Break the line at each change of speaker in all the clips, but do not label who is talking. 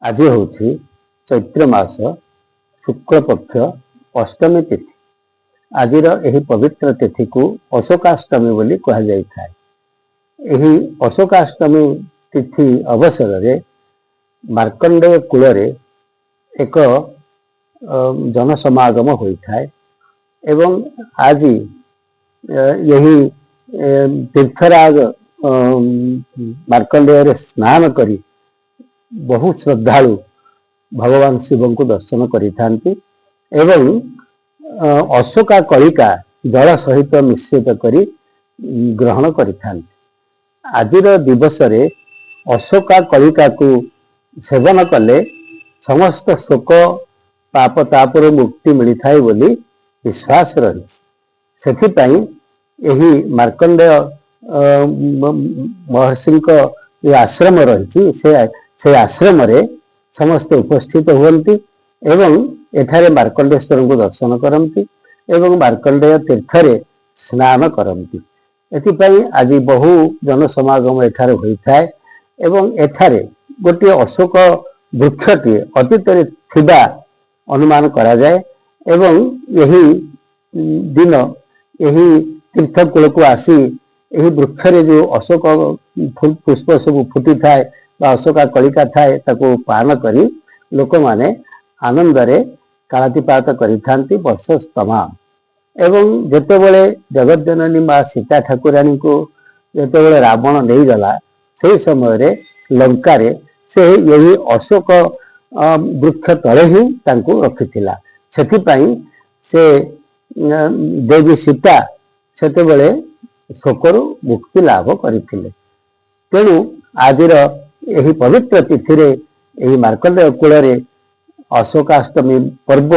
आज हूँ चैत्र मास शुक्ल पक्ष अष्टमी तिथि। आज पवित्र तिथि को अशोकाष्टमी बोली कहुए। अशोकाष्टमी तिथि अवसर रे मार्कंडेय कूल एक जनसमागम होता है एवं आज यही तीर्थराज मार्कंडेय स्नान करी बहुत श्रद्धालु भगवान शिव को दर्शन करिथांती एवं अशोका कलिका जल सहित मिश्रित करी ग्रहण करिथांती। आजिर दिवस रे अशोका कलिका को सेवन कले समस्त शोक पाप तापर मुक्ति मिलता है बोली विश्वास रही। सेथिपाई यही मार्कंडेय महर्षि जो आश्रम रही से आश्रम रे समस्त उपस्थित हुंती एवं एठारे मार्कंडेश्वर को दर्शन करती एवं मार्कंडेय तीर्थरे स्नान करती। एथिपाई आज बहु जनसमागम एठारे होता है एवं एठारे गोटे अशोक वृक्षटी अतीत थिबा अनुमान करा जाए एवं यही दिन यही तीर्थकूल को आसी यही वृक्ष रे जो अशोक पुष्प सब फुटी थाए अशोका कलिका थाए ताको पान करी लोक माने आनंद रे कालातिपात करिथांती वर्ष तमाम। एवं जेतेबेले जगतजननी माँ सीता ठाकुरानी को जेतेबेले रावण नहीं गला से समय रे लंका रे से यही अशोक वृक्ष तले ही तांको रखिथिला। सेथिपाई से देवी सीता सेतेबेले शोकरू मुक्ति लाभ करथिले। तेणु आजिर यही पवित्र तिथि रे यही मार्कंडेय कूल रे अशोकाष्टमी पर्व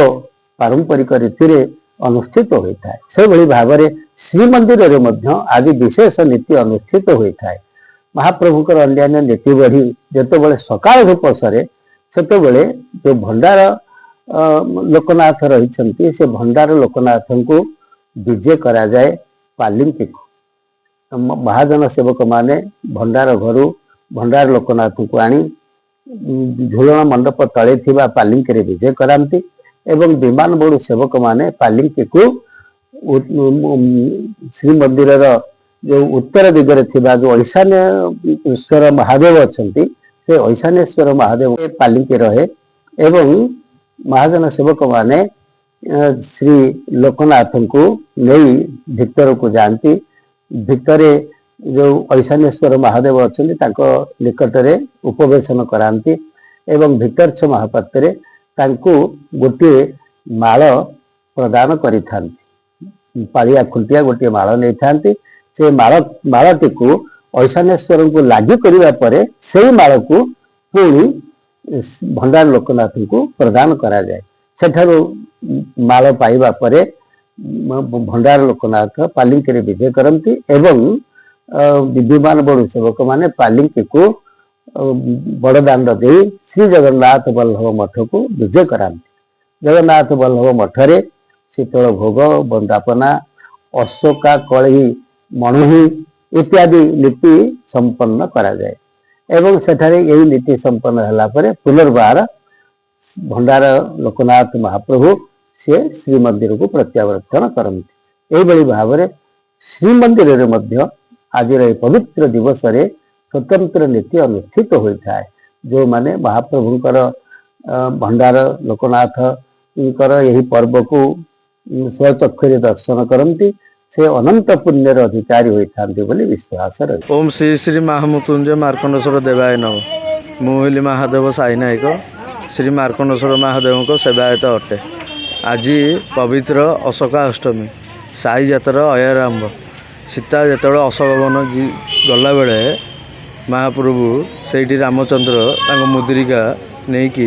पारंपरिक रीति रे अनुष्ठित होता है। से भली भाव रे श्रीमंदिर रे मध्य आज विशेष नीति अनुष्ठित होता है। महाप्रभुकर अन्यान्य नीति बढ़ी जेतेबेले सकाळ धूप सरे सेतेबेले जो भंडार लोकनाथ रही से भंडार लोकनाथ को विजे करा जाए पालिंकी को। महाजन सेवक माने भंडार घरू भंडार लोकनाथ को आनी झूलन मंडप तले थिबा पालिंकी रे विजय करांती एवं विमान बड़ू सेवक माने पालिंकी को श्रीमंदिर जो उत्तर दिगरे थिबा जो ईशानेश्वर महादेव अच्छंती से ईशानेश्वर महादेव पालिंकी रहे एवं महाजन सेवक माने श्री लोकनाथ को नहीं भितर को जाती। भितरे जो ईशानेश्वर महादेव अच्छे निकट में उपवेशन कराती एवं भितरछ महापात्र गोटे माल प्रदान करि पालिया खुंटिया गोटे माल नहीं था से मालटी को ईशानेश्वर को लागि करने पर से माल को पुणी भंडार लोकनाथ को प्रदान करा जाए। सेठारु माल पाइबा परे भंडार लोकनाथ पालिंकी रे विजय करती एवं विद्यमान बड़ू सेवक माने पालिंकी को बड़दाण्ड दे श्री जगन्नाथ बल्लभ मठ को विजय कराती। जगन्नाथ बल्लभ मठरे शीतल भोग बंदापना अशोका कलही मणुही इत्यादि नीति संपन्न करा जाए एवं सेठारे यही नीति संपन्न होला परे पुनर्बार भंडार लोकनाथ महाप्रभु से श्रीमंदिर को प्रत्यावर्तन करती। यही भाव में श्रीमंदिर रे मध्य आज पवित्र दिवस रे स्वतंत्र नीति अनुष्ठित होता है। जो माने महाप्रभुंकर भंडार लोकनाथ यही पर्व को स्वचक्षुरे दर्शन करती से अनंत पुण्यर अधिकारी होता बोली विश्वास रही।
ओम श्री श्री महामृत्युंजय मार्कंडेश्वर देवाय नमः। मुहिली महादेव साई नायक श्री मार्कंडेश्वर महादेव को सेवायत अटे। आज पवित्र अशोकाष्टमी साई जातर अयारंभ सीता जिते अशोक वन गला बेले महाप्रभु से रामचंद्र मुद्रिका नहीं कि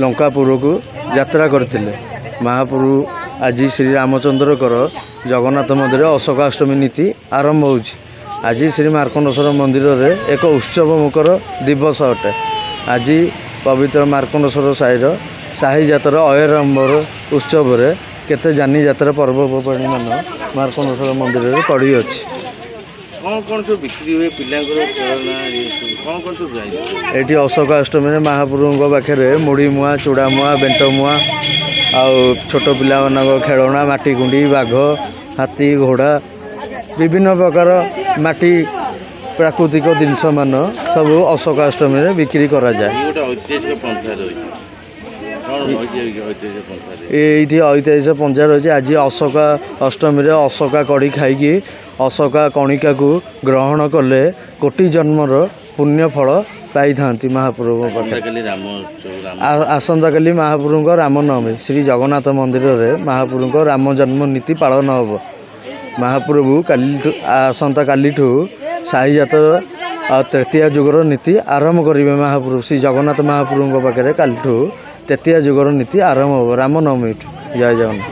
लंकापुर को यात्रा करते। महाप्रभु आज श्री रामचंद्र जगन्नाथ मंदिर अशोकाष्टमी नीति आरंभ हो। आज श्री मार्कंडेश्वर मंदिर रे एक उत्सव मुखर दिवस अटे। आज पवित्र मार्कंडेश्वर साईर साही जातर अयारंभर उत्सव रे केते जानी जातर पर्वपर्वाणी मान मार्कंडेश्वर मंदिर रे पड़ी अछि।
କ'ଣ କ'ଣ ସବୁ ବିକ୍ରି ହୁଏ ପିଲାଙ୍କର ଖେଳନା କ'ଣ କ'ଣ ସବୁ ଯାଇ
ଏଇଠି ଅଶୋକାଷ୍ଟମୀରେ ମହାପ୍ରଭୁଙ୍କ ପାଖରେ ମୁଢ଼ି ମୁଆଁ ଚୁଡ଼ା ମୁଆଁ ବେଣ୍ଟ ମୁଆଁ ଆଉ ଛୋଟ ପିଲାମାନଙ୍କ ଖେଳଣା ମାଟି କୁଣ୍ଡି ବାଘ ହାତୀ ଘୋଡ଼ା ବିଭିନ୍ନ ପ୍ରକାର ମାଟି ପ୍ରାକୃତିକ ଜିନିଷ ମାନ ସବୁ ଅଶୋକାଷ୍ଟମୀରେ ବିକ୍ରି କରାଯାଏ।
ଗୋଟେ ଐତିହାସିକ ପନ୍ଥା ରହିଛି କ'ଣ ରହିଛି ଐତିହାସିକ ପନ୍ଥାରେ?
ଏଇଠି ଐତିହାସିକ ପଞ୍ଜା ରହିଛି। ଆଜି ଅଶୋକା ଅଷ୍ଟମୀରେ ଅଶୋକା କଢ଼ି ଖାଇକି ଅଶୋକା କଣିକାକୁ ଗ୍ରହଣ କଲେ କୋଟି ଜନ୍ମର ପୁଣ୍ୟ ଫଳ ପାଇଥାନ୍ତି ମହାପ୍ରଭୁଙ୍କ ପାଖରେ। ଆସନ୍ତାକାଲି ମହାପ୍ରଭୁଙ୍କ ରାମନବମୀ ଶ୍ରୀ ଜଗନ୍ନାଥ ମନ୍ଦିରରେ ମହାପ୍ରଭୁଙ୍କ ରାମ ଜନ୍ମ ନୀତି ପାଳନ ହେବ। ମହାପ୍ରଭୁ ଆସନ୍ତାକାଲିଠୁ ସାହିଜାତ ଆଉ ତୃତୀୟ ଯୁଗର ନୀତି ଆରମ୍ଭ କରିବେ। ମହାପ୍ରଭୁ ଶ୍ରୀ ଜଗନ୍ନାଥ ମହାପ୍ରଭୁଙ୍କ ପାଖରେ କାଲିଠୁ ତୃତୀୟ ଯୁଗର ନୀତି ଆରମ୍ଭ ହେବ ରାମନବମୀଠୁ। ଜୟ ଜଗନ୍ନାଥ।